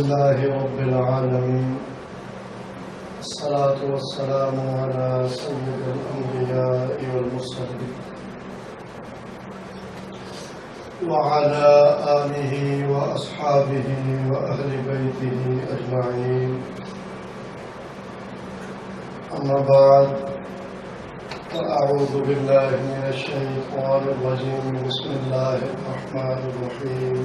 لله رب العالمين، الصلاة والسلام على سيد الأنبياء والمرسلين وعلى آله وأصحابه وأهل بيته أجمعين. أما بعد، فأعوذ بالله من الشيطان الرجيم. بسم الله الرحمن الرحيم.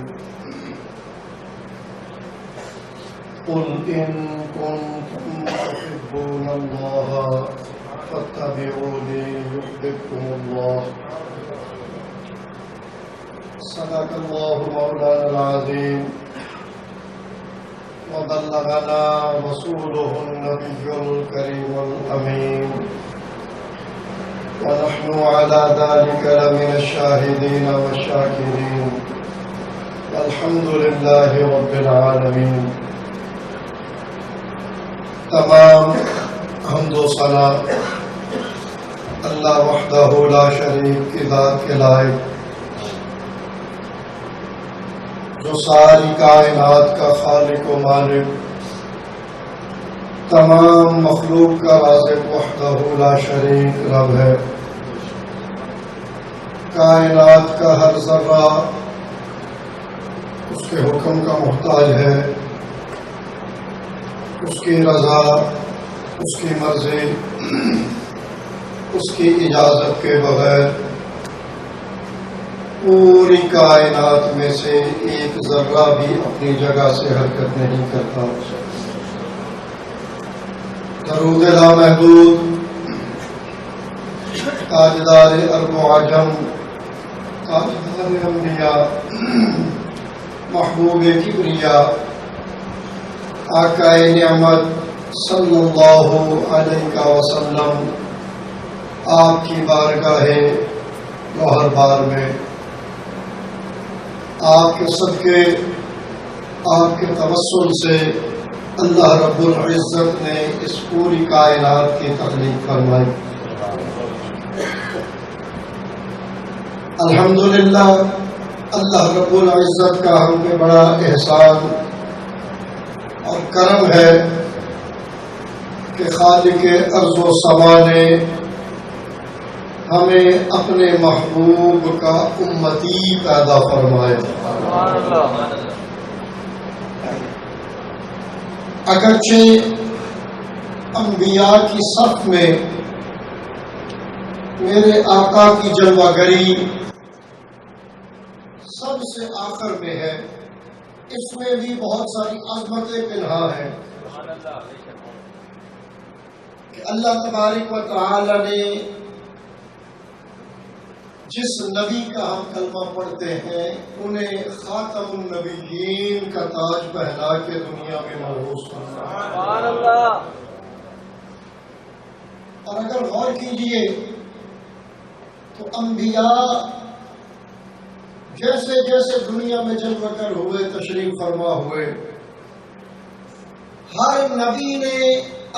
قل إن كنتم تحبون الله فاتبعوني يحببكم الله. صدق الله مولانا العظيم، وبلغنا رسوله النبي الكريم الأمين، ونحن على ذلك لمن الشاهدين والشاكرين، والحمد لله رب العالمين. تمام حمد و ثنا اللہ وحدہ لا شریک کی ذات کے لائق، جو ساری کائنات کا خالق و مالک، تمام مخلوق کا رازق، وحدہ لا شریک رب ہے. کائنات کا ہر ذرہ اس کے حکم کا محتاج ہے. اس کی رضا، اس کی مرضی، اس کی اجازت کے بغیر پوری کائنات میں سے ایک ذرہ بھی اپنی جگہ سے حرکت نہیں کرتا. درود لامحدود تاجدار ارب و عجم، تاجدار انبیاء، محبوب کبریا، آقا نعمت صلی اللہ علیہ وسلم، آپ کی بارگاہ گوہر بار میں آپ کے صدقے، آپ کے توسل سے اللہ رب العزت نے اس پوری کائنات کی تخلیق فرمائی. الحمدللہ اللہ رب العزت کا ہم پہ بڑا احسان اور کرم ہے کہ خالق ارض و سما نے ہمیں اپنے محبوب کا امتی پیدا فرمایا. اگرچہ انبیاء کی صف میں میرے آقا کی جلوہ گری سب سے آخر میں ہے، اس میں بھی بہت ساری عظمتیں پنہا ہیں کہ اللہ تبارک و تعالی نے جس نبی کا ہم کلمہ پڑھتے ہیں انہیں خاتم النبیین کا تاج پہنا کے دنیا میں مبعوث فرمایا. اور اگر غور کیجئے تو انبیاء جیسے جیسے دنیا میں جلوہ گر ہوئے، تشریف فرما ہوئے، ہر نبی نے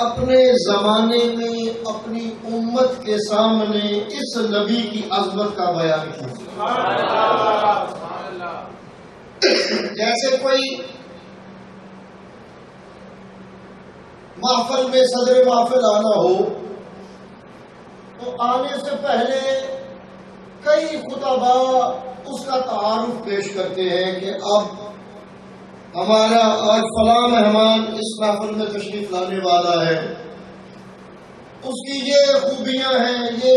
اپنے زمانے میں اپنی امت کے سامنے اس نبی کی عظمت کا بیان کیا. جیسے کوئی محفل میں صدر محفل آنا ہو تو آنے سے پہلے کئی خطبہ اس کا تعارف پیش کرتے ہیں کہ اب ہمارا آج فلاں مہمان اس محفل میں تشریف لانے والا ہے، اس کی یہ خوبیاں ہیں، یہ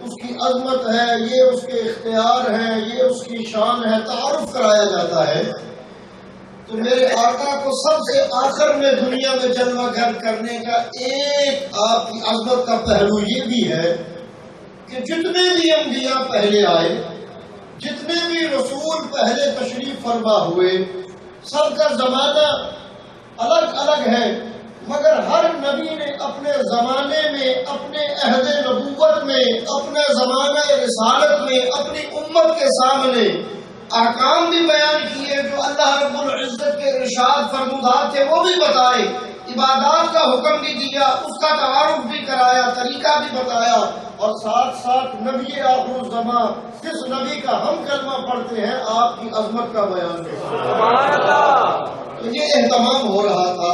اس کی عظمت ہے، یہ اس کے اختیار ہیں، یہ اس کی شان ہے، تعارف کرایا جاتا ہے. تو میرے آقا کو سب سے آخر میں دنیا میں جلوہ گر کرنے کا ایک آپ کی عظمت کا پہلو یہ بھی ہے کہ جتنے بھی انبیاء پہلے آئے، جتنے بھی رسول پہلے تشریف فرما ہوئے، سب کا زمانہ الگ الگ ہے، مگر ہر نبی نے اپنے زمانے میں، اپنے عہد نبوت میں، اپنے زمانہ رسالت میں اپنی امت کے سامنے احکام بھی بیان کیے جو اللہ رب العزت کے ارشاد فرمودات تھے وہ بھی بتائے، عبادات کا حکم بھی دیا، اس کا تعارف بھی کرایا، طریقہ بھی بتایا، اور ساتھ ساتھ نبی آخر الزمان جس نبی کا ہم کلمہ پڑھتے ہیں آپ کی عظمت کا بیان ہے. تو یہ اہتمام ہو رہا تھا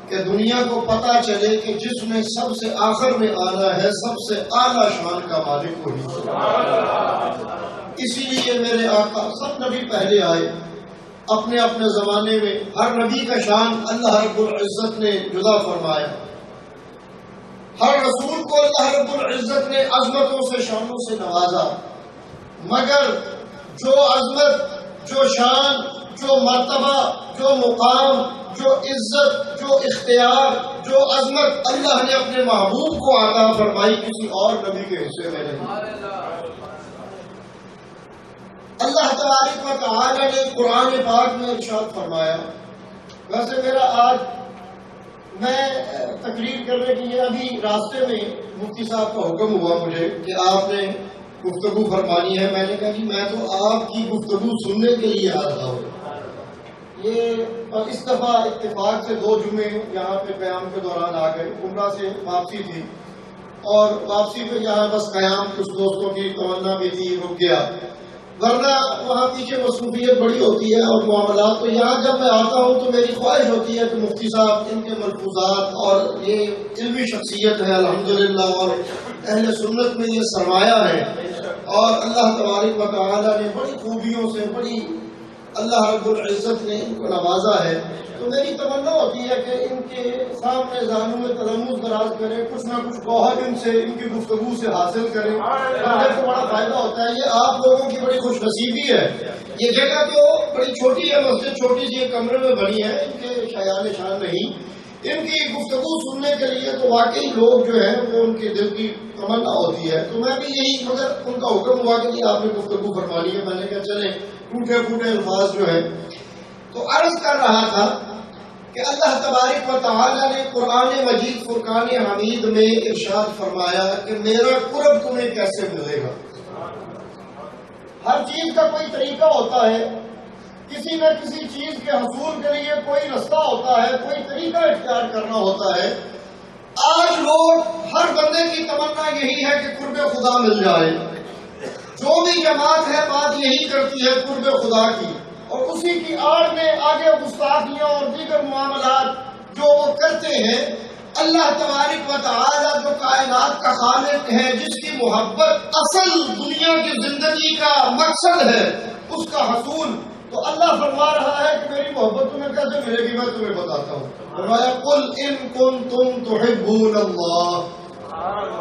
کہ دنیا کو پتہ چلے کہ جس نے سب سے آخر میں آنا ہے، سب سے اعلیٰ شان کا مالک وہی۔ اسی لیے میرے آقا، سب نبی پہلے آئے اپنے اپنے زمانے میں، ہر نبی کا شان اللہ رب العزت نے جدا فرمایا، ہر رسول کو اللہ رب العزت نے عظمتوں سے، شانوں سے نوازا، مگر جو عظمت، جو شان، جو مرتبہ، جو مقام، جو عزت، جو اختیار، جو عظمت اللہ نے اپنے محبوب کو عطا فرمائی، کسی اور نبی کے حصے میں نہیں۔ اللہ تبارک و تعالی نے قرآن پاک میں ارشاد فرمایا، ویسے میرا آج میں تقریر کرنے کے لیے ابھی راستے میں مفتی صاحب کا حکم ہوا مجھے کہ آپ نے گفتگو فرمانی ہے۔ میں نے کہا جی میں تو آپ کی گفتگو سننے کے لیے آ رہا ہوں۔ یہ اس دفعہ اتفاق سے 2 جمعے یہاں پہ قیام کے دوران آ گئے، عمرہ سے واپسی تھی، اور واپسی پہ یہاں بس قیام کچھ دوستوں کی تمنا بھی تھی، رک گیا، ورنہ وہاں پیچھے مصروفیت بڑی ہوتی ہے اور معاملات۔ تو یہاں جب میں آتا ہوں تو میری خواہش ہوتی ہے کہ مفتی صاحب، ان کے ملفوظات، اور یہ علمی شخصیت ہے الحمدللہ، اور اہل سنت میں یہ سرمایہ ہے، اور اللہ تبارک و تعالی نے بڑی خوبیوں سے، بڑی اللہ رب العزت نے ان کو نوازا ہے۔ تو میری تمنا ہوتی ہے کہ ان کے سامنے زانوں میں تلمس دراز کریں، کچھ نہ کچھ گوہر ان سے، ان کی گفتگو سے حاصل کریں، بندے کو بڑا فائدہ ہوتا ہے۔ یہ آپ لوگوں کی بڑی خوش نصیبی ہے۔ یہ جگہ تو بڑی چھوٹی ہے، مسجد چھوٹی سی کمرے میں بنی ہے، ان کے شایان شان نہیں، ان کی گفتگو سننے کے لیے تو واقعی لوگ جو ہیں وہ ان کے دل کی تمنا ہوتی ہے۔ تو میں بھی یہی، مگر ان کا حکم ہوا کہ نہیں آپ نے گفتگو فرمانی ہے، میں نے کہا چلیں ٹوٹے پھوٹے الفاظ جو ہیں۔ تو عرض کر رہا تھا کہ اللہ تبارک و تعالی نے قرآن مجید فرقان حمید میں ارشاد فرمایا کہ میرا قرب تمہیں کیسے ملے گا۔ ہر چیز کا کوئی طریقہ ہوتا ہے، کسی نہ کسی چیز کے حصول کے لیے کوئی رستہ ہوتا ہے، کوئی طریقہ اختیار کرنا ہوتا ہے۔ آج لوگ، ہر بندے کی تمنا یہی ہے کہ قرب خدا مل جائے، جو بھی جماعت ہے بات یہی کرتی ہے قرب خدا کی، اور اسی کی آڑ میں آگے گستاخیاں اور دیگر معاملات جو وہ کرتے ہیں۔ اللہ تبارک و تعالی جو کائنات کا خالق ہے، جس کی محبت اصل دنیا کی زندگی کا مقصد ہے، اس کا حصول، تو اللہ فرما رہا ہے کہ میری محبت تمہیں کیسے ملے گی، میں تمہیں بتاتا ہوں۔ فرمایا قل ان کنتم تحبون اللہ،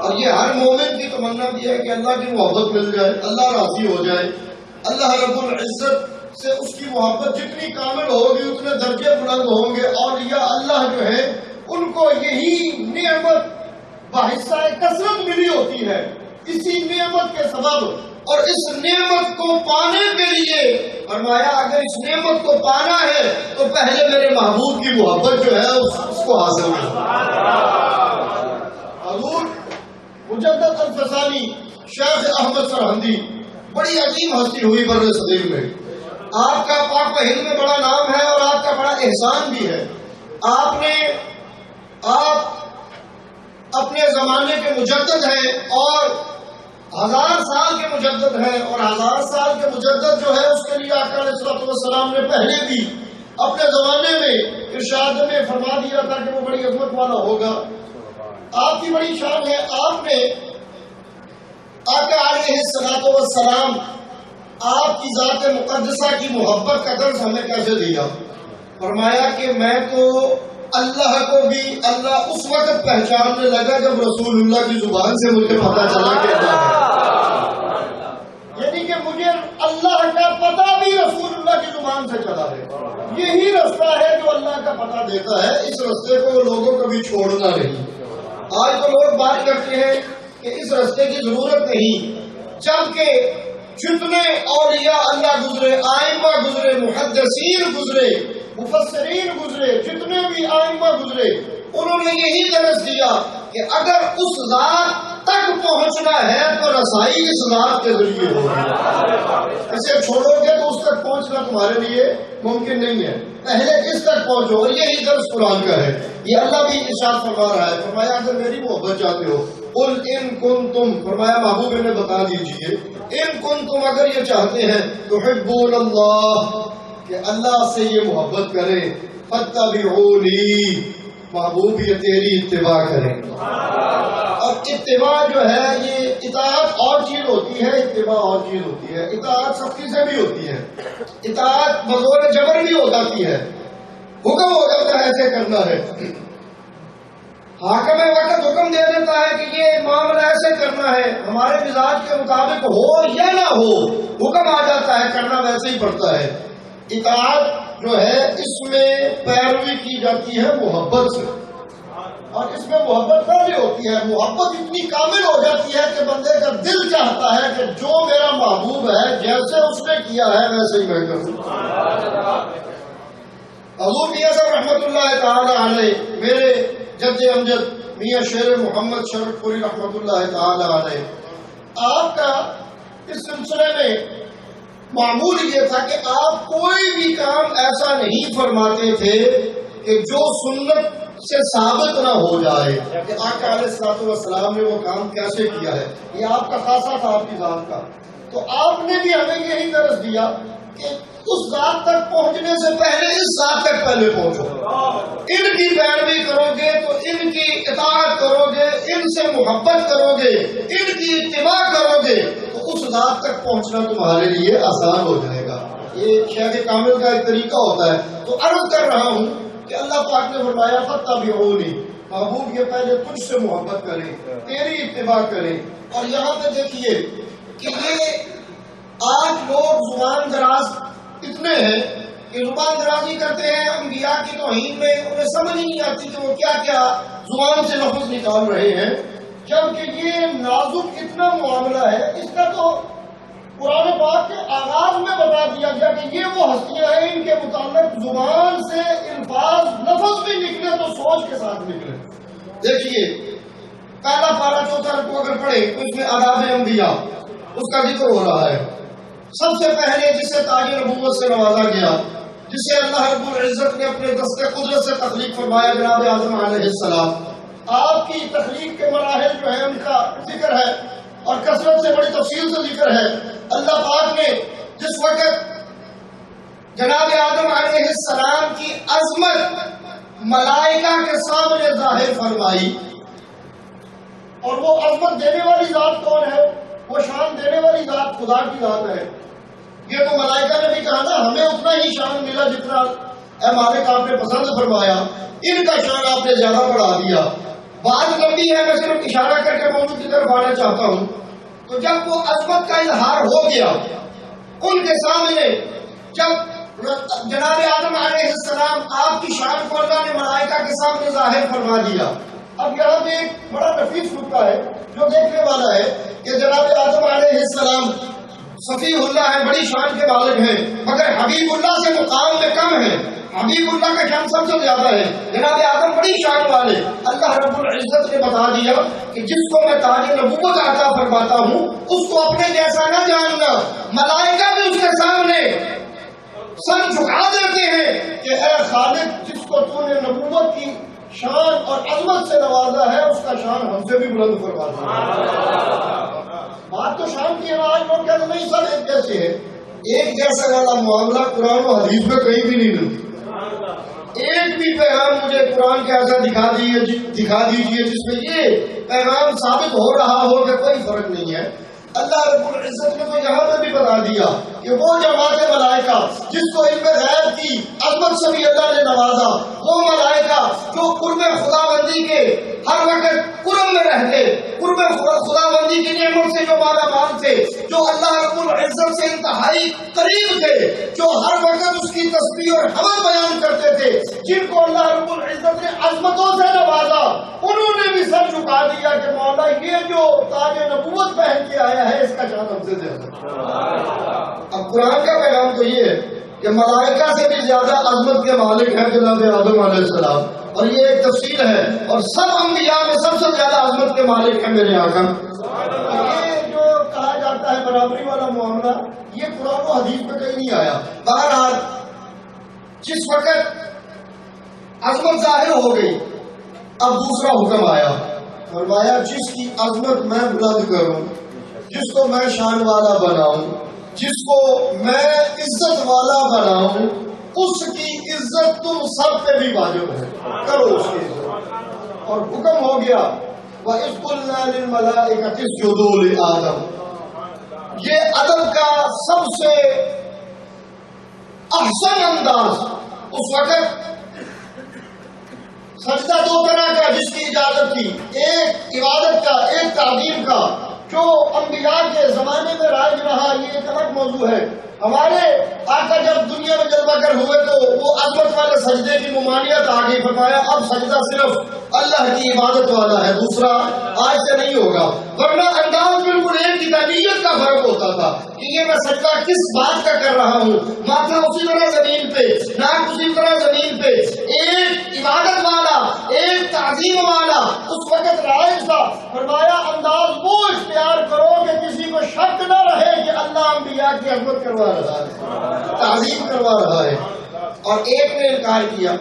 اور یہ ہر مومن کی تمنا بھی ہے کہ اللہ کی محبت مل جائے، اللہ راضی ہو جائے، اللہ رب العزت سے اس کی محبت جتنی کامل ہوگی اتنے درجے بلند ہوں گے، اور یا اللہ جو ہے ان کو یہی نعمت باحصہ کثرت ملی ہوتی ہے، اسی نعمت کے سبب۔ اور اس نعمت کو پانے کے لیے فرمایا اگر اس نعمت کو پانا ہے تو پہلے میرے محبوب کی محبت جو ہے اس کو حاصل کرو۔ حضور مجدد الفسانی شیخ احمد سرہندی بڑی عظیم ہستی ہوئی بر صغیر میں، آپ کا پاک و ہند میں بڑا نام ہے اور آپ کا بڑا احسان بھی ہے۔ آپ اپنے زمانے کے مجدد ہیں، اور 1000 سال کے مجدد ہیں، اور 1000 سال کے مجدد جو ہے اس کے لیے آقا علیہ الصلوۃ والسلام نے پہلے بھی اپنے زمانے میں ارشاد میں فرما دیا تھا کہ وہ بڑی عظمت والا ہوگا۔ آپ کی بڑی شان ہے، آپ نے آقا علیہ الصلوۃ والسلام، آپ کی ذات مقدسہ کی محبت کا درس ہمیں کیسے دیا۔ فرمایا کہ میں تو اللہ کو بھی اللہ اس وقت پہچاننے لگا جب رسول اللہ کی زبان سے مجھے پتا چلا کہ اللہ ہے، یعنی کہ مجھے اللہ کا پتہ بھی رسول اللہ کی زبان سے چلا ہے۔ یہی رستہ ہے جو اللہ کا پتہ دیتا ہے، اس رستے کو لوگوں کبھی چھوڑنا نہیں۔ آج تو لوگ بات کرتے ہیں کہ اس رستے کی ضرورت نہیں، جبکہ جتنے اولیاء اللہ گزرے، آئمہ گزرے، محدثین گزرے، مفسرین گزرے، جتنے بھی آئمہ گزرے، انہوں نے یہی درس دیا کہ اگر اس ذات تک پہنچنا ہے تو رسائی اس ذات کے ذریعے ہوگی۔ اسے چھوڑو گے تو اس تک پہنچنا تمہارے لیے ممکن نہیں ہے، پہلے اس تک پہنچو، اور یہی درس قرآن کا ہے۔ یہ اللہ بھی ارشاد فرما رہا ہے، فرمایا اگر میری محبت چاہتے ہو، قل ان کنتم، فرمایا محبوب نے بتا دیجئے، ان کنتم اگر یہ چاہتے ہیں تحبون اللہ، کہ اللہ سے یہ محبت کریں، فاتبعونی، محبوب یہ تیری اتباع کریں. اور اتباع جو ہے یہ اطاعت اور چیز ہوتی ہے، اتباع اور چیز ہوتی ہے. اطاعت سختی سے بھی ہوتی ہے، اطاعت بزور جبر بھی ہو جاتی ہے، حکم ہو جاتا ہے ایسے کرنا ہے. حاکم وقت حکم دے دیتا ہے کہ یہ معاملہ ایسے کرنا ہے، ہمارے مزاج کے مطابق ہو یا نہ ہو، حکم آ جاتا ہے، کرنا ویسے ہی پڑتا ہے. اطاعت جو ہے اس میں پیروی کی جاتی ہے محبت سے، اور اس میں محبت کیسے ہوتی ہے؟ محبت اتنی کامل ہو جاتی ہے کہ بندے کا دل چاہتا ہے کہ جو میرا محبوب ہے جیسے اس نے کیا ہے ویسے ہی میں کروں. حضور میاں صاحب رحمۃ اللہ تعالی علیہ، میرے جد امجد میاں شیر محمد شرف پوری رحمۃ اللہ تعالی علیہ، آپ کا اس سلسلے میں معمول یہ تھا کہ آپ کوئی بھی کام ایسا نہیں فرماتے تھے کہ جو سنت سے ثابت نہ ہو جائے کہ آقا علیہ الصلوۃ والسلام نے وہ کام کیسے کیا ہے. یہ آپ کا خاصہ تھا آپ کی ذات کا. تو آپ نے بھی ہمیں یہی درس دیا کہ اس ذات تک پہنچنے سے پہلے اس ذات تک پہلے پہنچو. ان کی پیروی کرو گے تو ان کی اطاعت کرو گے، ان سے محبت کرو گے، ان کی اتباع کرو گے تو اس ذات تک پہنچنا تمہارے لیے آسان ہو جائے گا. یہ شیخ کامل کا ایک طریقہ ہوتا ہے. تو عرض کر رہا ہوں کہ اللہ پاک نے فرمایا فاتبعونی، محبوب یہ پہلے تجھ سے محبت کریں، تیری اتباع کریں. اور یہاں پہ دیکھیے کہ یہ آج لوگ زبان دراز اتنے ہیں کہ زبان درازی کرتے ہیں انبیاء کی توہین میں، انہیں سمجھ ہی نہیں آتی کہ وہ کیا کیا زبان سے لفظ نکال رہے ہیں، جبکہ یہ نازک اتنا معاملہ ہے. اس کا تو قرآن پاک کے آغاز میں بتا دیا گیا کہ یہ وہ ہستیاں ہیں ان کے متعلق زبان سے الفاظ لفظ بھی نکلے تو سوچ کے ساتھ نکلے. دیکھیے پہلا پارہ چوتھا رکوع اگر پڑھے تو اس میں آداب انبیاء اس کا ذکر ہو رہا ہے. سب سے پہلے جسے تاج نبوت سے نوازا گیا، جسے اللہ رب العزت نے اپنے دست قدرت سے تخلیق فرمایا، جناب آدم علیہ السلام. آپ کی تخلیق کے مراحل جو ہے ان کا ذکر ہے اور کثرت سے بڑی تفصیل سے ذکر ہے. اللہ پاک نے جس وقت جناب آدم علیہ السلام کی عظمت ملائکہ کے سامنے ظاہر فرمائی، اور وہ عظمت دینے والی ذات کون ہے؟ وہ شان دینے والی ذات خدا کی ذات ہے. یہ تو ملائکہ نے بھی کہا نا ہمیں اتنا ہی شان ملا جتنا اے مالک آپ نے پسند فرمایا، ان کا شان آپ نے زیادہ بڑھا دیا. بات لمبی ہے، میں صرف اشارہ کر کے موضوع کی طرف آنا چاہتا ہوں. تو جب وہ عظمت کا اظہار ہو گیا ان کے سامنے، جب جناب آدم علیہ السلام آپ کی شان کو اللہ نے ملائکہ کے سامنے ظاہر فرما دیا. اب یہاں پہ ایک بڑا نفیس نکتہ ہے جو دیکھنے والا ہے کہ جناب آدم علیہ السلام صفی اللہ ہے، بڑی شان کے مالک ہیں، مگر حبیب اللہ سے مقام میں کم ہے. حبیب اللہ کا شان سب سے زیادہ ہے، جناب آدم بڑی شان والے. اللہ رب العزت نے بتا دیا کہ جس کو میں تاج نبوت عطا فرماتا ہوں اس کو اپنے جیسا نہ جاننا. ملائکہ بھی اس کے سامنے سر جھکا دیتے ہیں کہ اے خالق، جس کو تو نے نبوت کی شان اور عظمت سے نوازا ہے اس کا شان ہم سے بھی بلند فرما دے. بات تو شان کی ہے، آج لوگ کہتے نہیں سب ایک جیسے ہے. ایک جیسا والا معاملہ قرآن و حدیث میں کہیں بھی نہیں ملتا. ایک بھی پیغام مجھے قرآن کے ایسا دکھا دیجیے جس میں یہ پیغام ثابت ہو رہا ہو کہ کوئی فرق نہیں ہے. اللہ رب العزت نے تو یہاں پہ بھی بتا دیا کہ وہ جماعت ملائکہ جس کو علم غیب کی عظمت سے بھی اللہ نے نوازا، وہ ملائکہ جو قرب خدا بندی کے ہر وقت قرب میں رہتے، قرب خدا بندی کی نعمت سے جو مالا مال تھے، جو اللہ رب العزت سے انتہائی قریب تھے، جو ہر وقت اس کی تسبیح اور حمد بیان کرتے تھے، جن کو اللہ رب العزت نے عظمتوں سے نوازا، انہوں نے بھی سر جھکا دیا کہ مولا یہ جو تاج نبوت پہن کے آیا ہے اس کا شان ہم سے زیادہ. اب قرآن کا پیغام تو یہ ہے کہ ملائکہ سے بھی زیادہ عظمت کے مالک ہیں جناب آدم علیہ السلام، اور یہ ایک تفصیل ہے. اور سب انبیاء میں سب سے زیادہ عظمت کے مالک ہیں میرے آقا. یہ جو کہا جاتا ہے برابری والا معاملہ، یہ قرآن و حدیث میں کہیں نہیں آیا. بہرحال جس وقت عظمت ظاہر ہو گئی اب دوسرا حکم آیا، فرمایا جس کی عظمت میں بلند کروں، جس کو میں شان والا بناؤں، جس کو میں عزت والا بناؤں، اس کی عزت تم سب پہ بھی واجب ہے، کرو اس کی عزت۔ اور حکم ہو گیا وَإِذْ قُلْنَا لِلْمَلَائِكَةِ اسْجُدُوا لِآدَمَ، یہ ادب کا سب سے احسن انداز۔ اس وقت سجدہ دو طرح کا جس کی اجازت تھی، ایک عبادت کا، ایک تعظیم کا، جو انبیاء کے زمانے میں رائج رہا، یہ ایک الگ موضوع ہے۔ ہمارے آقا جب دنیا میں جلوہ گر ہوئے تو وہ عظمت والے سجدے کی ممانعت آ گئی، فرمایا اب سجدہ صرف اللہ کی عبادت والا ہے، دوسرا آج سے نہیں ہوگا۔ ورنہ انداز بالکل ایک ہی تھا، نیت کا فرق ہوتا تھا کہ یہ میں سجدہ کس بات کا کر رہا ہوں، ماتھا اسی طرح زمین پہ، ناک اسی طرح زمین پہ، ایک عبادت والا، ایک تعظیم والا اس وقت رائج تھا۔ فرمایا انداز وہ اختیار کرو کہ کسی کو شک نہ رہے کہ اللہ انبیاء کی عظمت کروا رہا ہے، تعظیم کروا رہا ہے۔ اور ایک نے انکار کیا،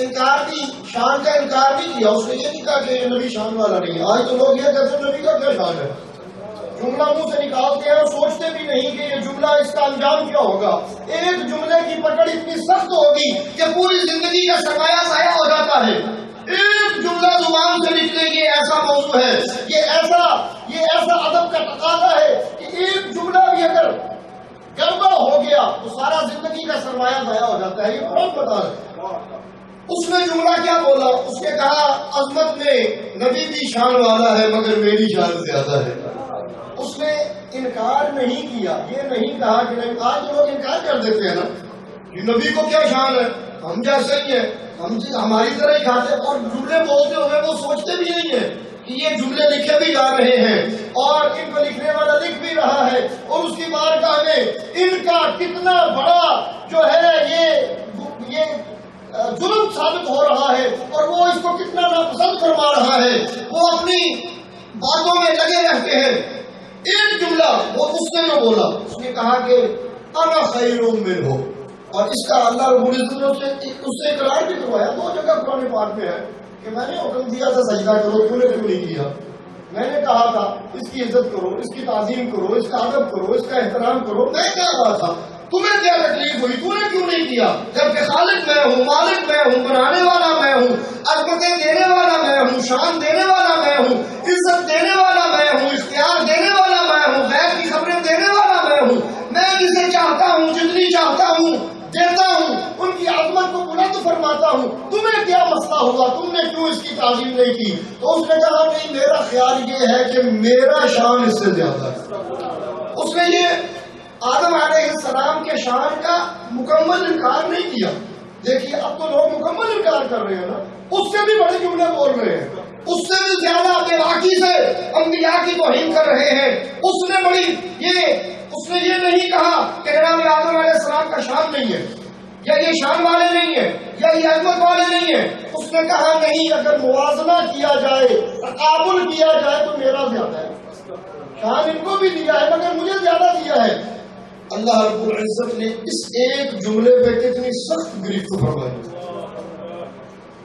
انکار بھی شان کا انکار نہیں کیا، اس نے یہ نہیں کہا کہ یہ نبی شان والا نہیں ہے۔ آج تو لوگ یہ کہتے ہیں نبی کا کیا شان ہے، جملہ منہ سے نکالتے ہیں اور سوچتے بھی نہیں کہ یہ جملہ اس کا انجام کیا ہوگا۔ ایک جملے کی پکڑ اتنی سخت ہوگی کہ پوری زندگی کا سرمایہ ضائع ہو جاتا ہے۔ ایک جملہ زبان سے نکلے، یہ ایسا موضوع ہے، یہ ایسا ادب کا تقاضا ہے کہ ایک جملہ بھی اگر گڑبڑ ہو گیا تو سارا زندگی کا سرمایہ ضائع ہو جاتا ہے۔ یہ قرآن بتا ہے۔ اس نے جملہ کیا بولا؟ اس نے کہا عظمت میں نبی بھی شان والا ہے مگر میری شان زیادہ ہے۔ اس نے انکار نہیں کیا، یہ نہیں کہا کہ نہیں۔ آج لوگ انکار کر دیتے ہیں نا، یہ نبی کو کیا شان ہے، ہم جیسے ہی ہیں، ہماری طرح ہی کھاتے، اور جملے بولتے ہوئے وہ سوچتے بھی نہیں ہیں کہ یہ جملے لکھے بھی جا رہے ہیں اور ان کو لکھنے والا لکھ بھی رہا ہے، اور اس کی بارگاہ میں ان کا کتنا بڑا جو ہے یہ ظلم ثابت ہو رہا ہے، اور وہ اس کو کتنا ناپسند فرما رہا ہے۔ وہ اپنی باتوں میں لگے رہتے ہیں۔ ایک جملہ وہ اس نے جو بولا، اس نے کہا کہ انا خیر منہ، اور اس کا اللہ رب العزت نے اس سے اقرار بھی کروایا۔ دو جگہ قرآن پاک میں ہے کہ میں نے حکم دیا تھا سجدہ کرو، تم نے کیوں نہیں کیا؟ میں نے کہا تھا اس کی عزت کرو، اس کی تعظیم کرو، اس کا ادب کرو، اس کا احترام کرو، میں کیا کہا تھا؟ تمہیں کیا تکلیف ہوئی؟ تو نے کیوں نہیں کیا؟ جبکہ خالق میں ہوں، مالک میں ہوں، بنانے والا میں ہوں، عظمتیں دینے والا میں ہوں، شان دینے والا میں ہوں، عزت دینے والا میں ہوں، اختیار دینے والا میں ہوں، غیب کی خبریں دینے والا میں ہوں۔ میں جسے چاہتا ہوں، جتنی چاہتا ہوں دیتا ہوں، ان کی عظمت کو بلند فرماتا ہوں۔ تمہیں کیا مسئلہ ہوا؟ تم نے کیوں اس کی تعظیم نہیں کی؟ تو اس نے کہا نہیں، میرا خیال یہ ہے کہ میرا شان اس سے زیادہ ہے۔ اس نے یہ آدم علیہ السلام کے شان کا مکمل انکار نہیں کیا۔ دیکھیے اب تو لوگ مکمل انکار کر رہے ہیں نا، اس سے بھی بڑے جملے بول رہے ہیں، اس سے بھی زیادہ بے باکی سے انبیاء کی توہین کر رہے ہیں۔ اس نے یہ نہیں کہا کہ جناب آدم علیہ السلام کا شان نہیں ہے، یا یہ شان والے نہیں ہیں، یا یہ عظمت والے نہیں ہیں۔ اس نے کہا نہیں، اگر موازنہ کیا جائے، تقابل کیا جائے تو میرا زیادہ ہے، شان ان کو بھی دیا ہے مگر مجھے زیادہ دیا ہے۔ اللہ رب العزت نے اس ایک جملے پہ کتنی سخت گرفت فرمائی،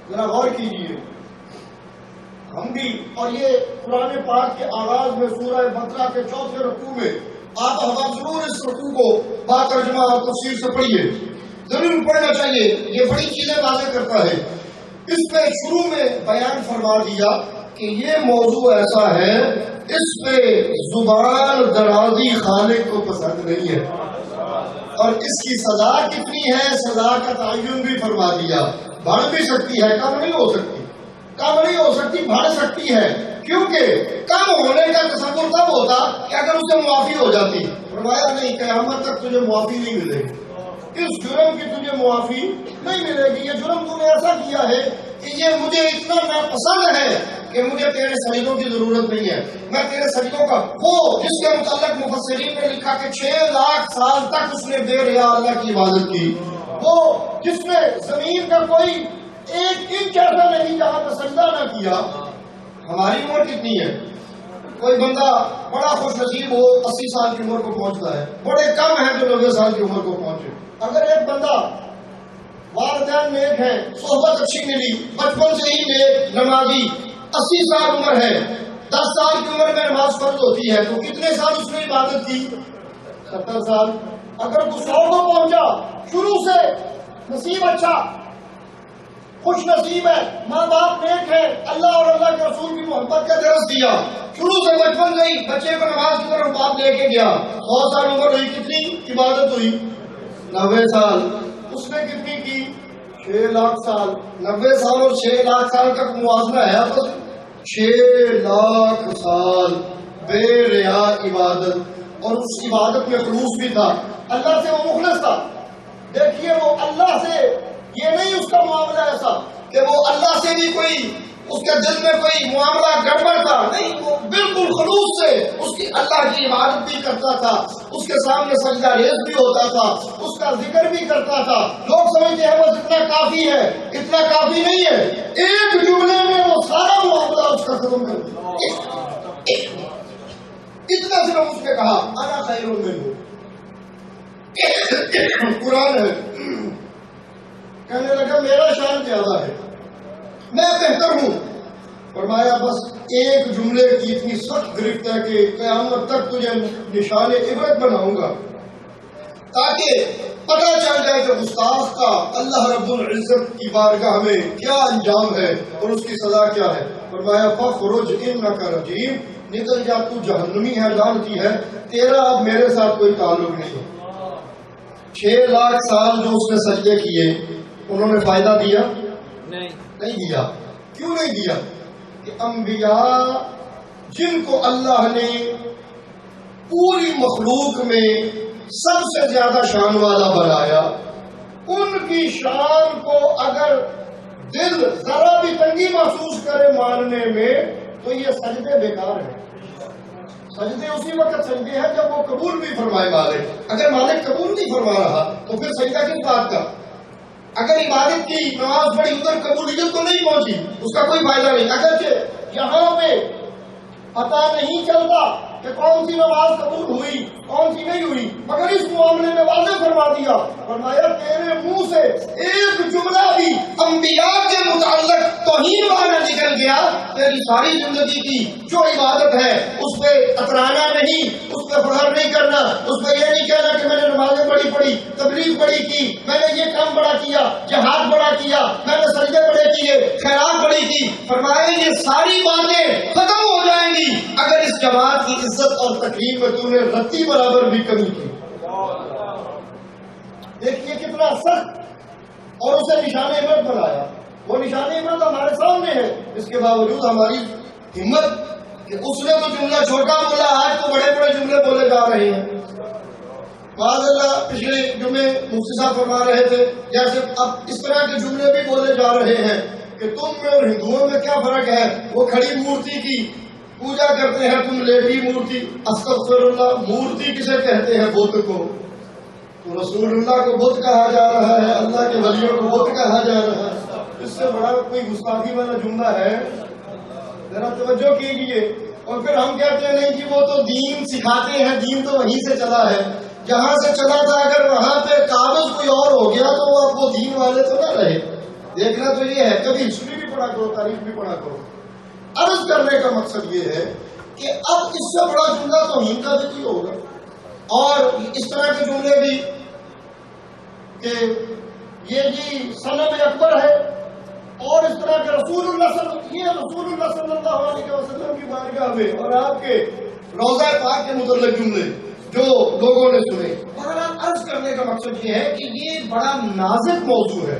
ذرا غور کیجیے۔ ہم بھی، اور یہ قرآن پاک کے آغاز میں سورہ بقرہ کے 4 رکوع میں آپ احباب ضرور اس رکوع کو با ترجمہ اور تفسیر سے پڑھیے، ضرور پڑھنا چاہیے، یہ بڑی چیزیں واضح کرتا ہے۔ اس پہ شروع میں بیان فرما دیا کہ یہ موضوع ایسا ہے، اس پہ زبان درازی خالق کو پسند نہیں ہے، اور اس کی سزا کتنی ہے، سزا کا تعین بھی فرما دیا۔ بڑھ بھی سکتی ہے، کم نہیں ہو سکتی، کم نہیں ہو سکتی، بڑھ سکتی ہے، کیونکہ کم ہونے کا تصور تب ہوتا کہ اگر اسے معافی ہو جاتی۔ فرمایا نہیں، قیامت تک تجھے معافی نہیں ملے گی، اس جرم کی تجھے معافی نہیں ملے گی۔ یہ جرم تو نے ایسا کیا ہے کہ یہ مجھے اتنا ناپسند ہے کہ مجھے تیرے سجدوں کی ضرورت نہیں ہے، میں تیرے سجدوں کا، وہ جس کے متعلق مفسرین نے لکھا کہ 6 لاکھ سال تک اس نے بے ریا اللہ کی عبادت کی، وہ جس نے زمین کا کوئی ایک انچ ایسا نہیں جہاں پہ سجدہ نہ کیا۔ ہماری عمر کتنی ہے؟ کوئی بندہ بڑا خوش نصیب ہو 80 سال کی عمر کو پہنچتا ہے، بڑے کم ہیں جو 90 سال کی عمر کو پہنچے۔ اگر ایک بندہ والدین نیک ہیں، صحبت اچھی ملی، بچپن سے ہی نیک نمازی، 80 سال عمر ہے، 10 سال کی عمر میں نماز فرض ہوتی ہے، تو کتنے سال اس نے عبادت کی؟ 70 سال۔ اگر تو 100 کو پہنچا، شروع سے نصیب اچھا، خوش نصیب ہے، ماں باپ نیک ہے، اللہ اور اللہ کے رسول کی محبت کا درس دیا، شروع سے بچپن سے ہی بچے کو نماز کی طرف باپ لے کے گیا، 100 سال عمر ہوئی، کتنی عبادت ہوئی؟ 90 سال۔ اس نے کتنی کی؟ 6 لاکھ سال۔ 90 سال اور 6 لاکھ سال کا موازنہ ہے آپ 6 لاکھ سال بے ریا عبادت، اور اس عبادت میں خلوص بھی تھا، اللہ سے وہ مخلص تھا۔ دیکھیے وہ اللہ سے، یہ نہیں اس کا معاملہ ایسا کہ وہ اللہ سے بھی کوئی اس کے دل میں کوئی معاملہ گڑبڑ تھا، نہیں، وہ بالکل خلوص سے اس کی اللہ کی عبادت بھی کرتا تھا، اس کے سامنے سجدہ ریز بھی ہوتا تھا، اس کا ذکر بھی کرتا تھا۔ لوگ سمجھتے ہیں بس اتنا کافی ہے، اتنا کافی نہیں ہے، ایک جملے میں وہ سارا معاملہ اس کا ختم کر دیا۔ اتنا صرف اس نے کہا انا خیر منہ، قرآن ہے، کہنے لگا میرا شان زیادہ ہے، میں بہتر ہوں۔ فرمایا بس ایک جملے کی اتنی سخت گرفت ہے کہ قیامت تک تجھے نشان عبرت بناؤں گا، تاکہ پتہ چل جائے کہ گستاخ کا اللہ رب العزت کی بارگاہ میں کیا انجام ہے اور اس کی سزا کیا ہے۔ فرمایا فخرج انک رجیم، نکل جا، تو جہنمی ہے، لعنتی ہے، تیرا اب میرے ساتھ کوئی تعلق نہیں۔ 6 لاکھ سال جو اس نے سجدے کیے، انہوں نے فائدہ دیا؟ نہیں دیا۔ کیوں نہیں دیا؟ کہ انبیاء جن کو اللہ نے پوری مخلوق میں سب سے زیادہ شان والا بنایا، ان کی شان کو اگر دل ذرا بھی تنگی محسوس کرے ماننے میں، تو یہ سجدے بیکار ہیں۔ سجدے اسی وقت سجدے ہیں جب وہ قبول بھی فرمائے مالک۔ اگر مالک قبول نہیں فرما رہا تو پھر سجدہ کس بات کا؟ اگر عبادت کی، نماز پڑھی، ادھر قبولیت کو نہیں پہنچی، اس کا کوئی فائدہ نہیں۔ اگرچہ یہاں پہ پتہ نہیں چلتا کہ کون سی نماز قبول ہوئی کون سی نہیں ہوئی، مگر اس معاملے میں واضح فرما دیا، فرمایا تیرے منہ سے ایک جملہ بھی انبیاء کے متعلق توہین والا نکل گیا، تیری ساری زندگی کی جو عبادت ہے اس پہ اترانا نہیں، اس پہ فخر نہیں کرنا، اس پہ یہ نہیں کہنا کہ میں نے نمازیں بڑی پڑھی، تبلیغ بڑی کی، میں نے یہ کام بڑا کیا، جہاد بڑا کیا، میں نے سجدے بڑے کیے، خیرات بڑی کی۔ فرمایا یہ ساری باتیں ختم ہو جائیں گی اگر اس جماعت کی عزت اور تکریم میں تو نے رتی برابر بھی کمی کی۔ دیکھیے کتنا سخت، اور اسے نشان عبرت بنایا۔ وہ نشان عبرت ہمارے سامنے ہے، اس کے باوجود ہماری ہمت کہ اس نے تو جملہ چھوٹا بولا، آج تو بڑے بڑے جملے بولے جا رہے ہیں۔ معاذ اللہ، پچھلے جمعے مفتی صاحب فرما رہے تھے جیسے اب اس طرح کے جملے بھی بولے جا رہے ہیں کہ تم میں اور ہندوؤں میں کیا فرق ہے، وہ کھڑی مورتی کی پوجا کرتے ہیں، تم لیٹی مورتی۔ استغفر اللہ، مورتی کسے کہتے ہیں؟ بت کو۔ تو رسول اللہ کو بت کہا جا رہا ہے، اللہ کے ولیوں کو بت کہا جا رہا ہے، اس سے بڑا کوئی گستاخی والا جملہ ہے؟ ذرا توجہ کیجیے۔ اور پھر ہم کہتے ہیں نہیں جی وہ تو دین سکھاتے ہیں، دین تو وہیں سے چلا ہے، جہاں سے چلا تھا اگر وہاں پہ قابض کوئی اور ہو گیا تو وہ دین والے تو نہ رہے۔ دیکھنا تو یہ ہے، کبھی ہسٹری بھی پڑھا کرو، تاریخ بھی پڑھا کرو۔ عرض کرنے کا مقصد یہ ہے کہ اب اس سے بڑا جملہ توہین کا بھی کوئی ہوگا، اور اس طرح کے جملے بھی کہ یہ جی صنم اکبر ہے، اور اس طرح کے رسول اللہ صلی اللہ علیہ وسلم کی بارگاہ میں اور آپ کے روضہ پاک کے متعلق جملے جو لوگوں نے سنے۔ بہرحال عرض کرنے کا مقصد یہ ہے کہ یہ بڑا نازک موضوع ہے،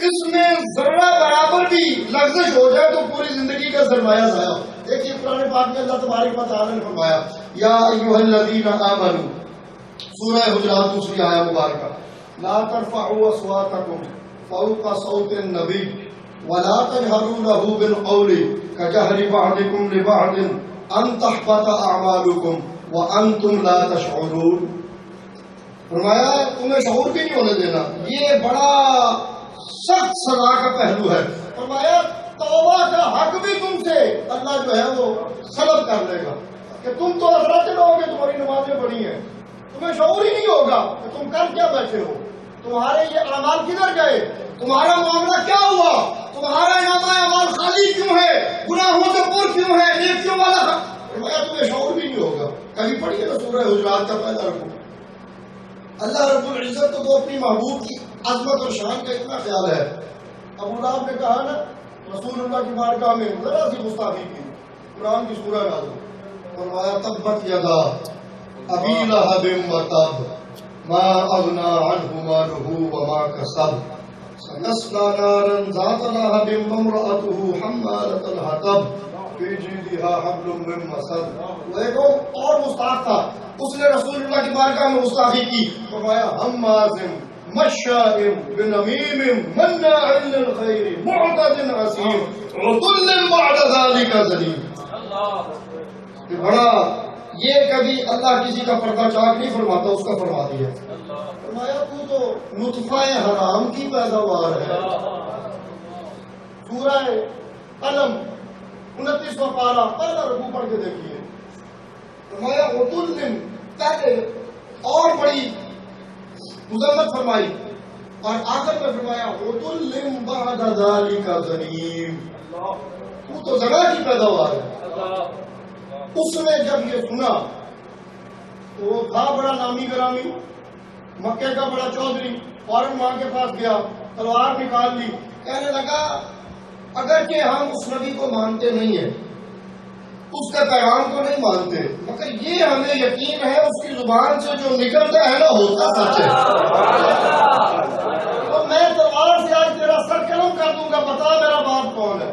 اس میں ذرہ برابر بھی لغزش ہو جائے تو پوری زندگی کا سرمایہ ضائع۔ دیکھیے قرآن پاک میں اللہ تبارک و تعالیٰ نے فرمایا یا ایھا الذین آمنوا، سورہ حجرات دوسری آیہ مبارکہ، لا ترفعوا اصواتکم فوق صوت النبی ولا تجهروا له بالقول كجهر بعضكم لبعض ان تحبط اعمالكم وانتم لا تشعرون۔ فرمایا تمہیں شعور بھی نہیں ہونے دینا، یہ بڑا سخت سزا کا پہلو ہے۔ فرمایا توبہ کا حق بھی تم سے اللہ جو ہے وہ سلب کر لے گا کہ تم تو حضرت رہو گے، تمہاری نمازیں پڑھی ہیں، تمہیں شعور ہی نہیں ہوگا کہ تم کر کیا بیٹھے ہو، تمہارے یہ اعمال کدھر گئے، تمہارا معاملہ کیا ہوا، تمہارا نامہ اعمال خالی کیوں ہے، گناہوں سے پر کیوں ہے، نیکیوں والا فرمایا تمہیں شعور بھی نہیں ہوگا۔ کبھی پڑھیے نا سورہ حجرات کا پہلا رکوع، اللہ رب العزت کو اپنی محبوب کی عظمت اور شان کا اتنا خیال ہے. ابو لہب نے کہا نا رسول اللہ کی بارگاہ میں ذرا سی گستاخی کی، قرآن کی سورہ نازل فرمایا تبت یدا ابی لہب وتب ما اغنی عنہ مالہ وما کسب سیصلی نارا ذات لہب وامرأته حمالۃ الحطب فی جیدہا حبل من مسد. وہ ایک اور گستاخ تھا، اس نے رسول اللہ کی بارگاہ میں گستاخی کی، فرمایا ہماز مشاء بنمیم مناع للخیر معتد عصیم عتل بعد ذلک زنیم. کہ بڑا یہ کبھی اللہ کسی کا پردہ چاک نہیں فرماتا، اس کا فرماتی ہے. فرمایا تو نطفہ حرام کی پیداوار ہے. سورہ قلم 29واں پارہ پہلا رکوع پڑھ کے دیکھیے. فرمایا عتل، پہلے اور بڑی مذمت فرمائی اور آخر میں فرمایا عتل بعد ذلک زنیم، تو زنا کی پیداوار ہے. اس نے جب یہ سنا تو وہ تھا بڑا نامی گرامی، مکے کا بڑا چودھری، فوراً ماں کے پاس گیا، تلوار نکال لی، کہنے لگا اگرچہ ہم اس نبی کو مانتے نہیں ہیں، اس کے پیغام کو نہیں مانتے، مگر یہ ہمیں یقین ہے اس کی زبان سے جو نکلتا ہے نا ہوتا سچ ہے. تو میں تلوار سے آج تیرا سر قلم کر دوں گا، بتا میرا باپ کون ہے.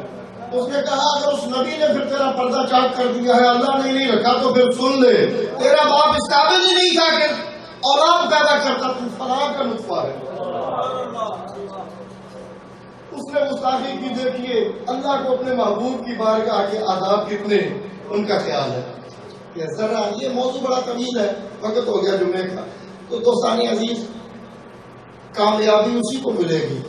اس نے کہا اگر اس نبی نے پھر تیرا پردہ چاک کر دیا ہے، اللہ نے نہیں رکھا تو پھر سن لے، تیرا باپ اس قابل ہی نہیں تھا کہ اولاد پیدا کرتا، تو فلاں کا نطفہ ہے. اس نے گستاخی کی. دیکھیے اللہ کو اپنے محبوب کی بارگاہ کے آداب کتنے ان کا خیال ہے. کہ ذرا یہ موضوع بڑا طویل ہے، وقت ہو گیا جمعے کا. تو دوستان عزیز، کامیابی اسی کو ملے گی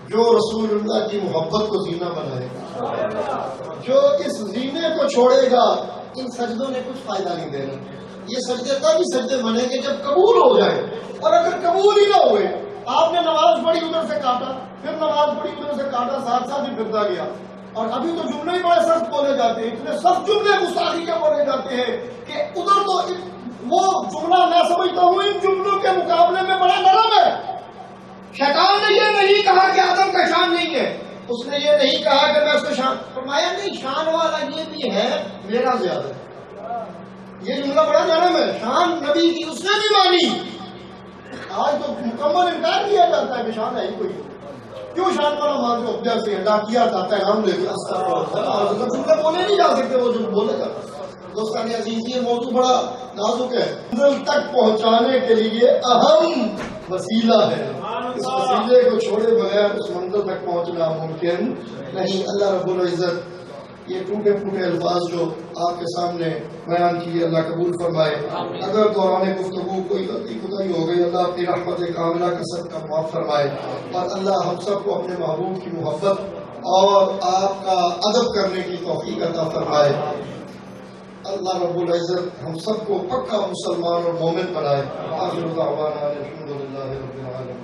جو رسول اللہ کی محبت کو زینہ بنائے گا. جو اس زینے کو چھوڑے گا ان سجدوں نے کچھ فائدہ نہیں دینا. یہ سجدے تب ہی سجدے بنیں گے جب قبول ہو جائے، اور اگر قبول ہی نہ ہوئے، آپ نے نماز پڑھی ادھر سے کاٹا، پھر نماز پڑھی ادھر سے کاٹا، ساتھ ساتھ ہی پھرتا گیا. اور ابھی تو جملے ہی بڑے سخت بولے جاتے ہیں، اتنے سخت جملے گستاخی کے بولے جاتے ہیں کہ ادھر تو وہ جملہ میں سمجھتا ہوں ان جملوں کے مقابلے میں بڑا نرم ہے. شیطان نے یہ نہیں کہا کہ آدم کا شان نہیں ہے، اس نے یہ نہیں کہا کہ میں اس کو شان، فرمایا نہیں شان والا یہ بھی ہے میرا زیادہ. یہ جملہ بڑا نرم ہے، شان نبی کی اس نے بھی مانی. آج تو مکمل انکار کیا جاتا ہے کہ شان ہے ہی کوئی. کیوں شان والا مانتے ہو؟ جیسے ڈاکیا تھا پیغام لے کے جملے بولے نہیں جا سکتے، وہ جو بولے گا. دوستان عزیز، یہ موضوع بڑا نازک ہے، منزل تک پہنچانے کے لیے اہم وسیلہ ہے. اس وسیلے کو چھوڑے بغیر اس منزل تک پہنچنا ممکن نہیں. اللہ رب العزت یہ ٹوٹے پھوٹے الفاظ جو آپ کے سامنے بیان کیے اللہ قبول فرمائے. اگر دوران گفتگو کوئی غلطی خدائی ہو گئی، اللہ اپنی رحمت کاملہ کا صدقہ معاف فرمائے، اور اللہ ہم سب کو اپنے محبوب کی محبت اور آپ کا ادب کرنے کی توفیق عطا فرمائے. اللہ رب العزت ہم سب کو پکا مسلمان اور مومن بنائے. آخر دعوانا الحمدللہ رب العالمین.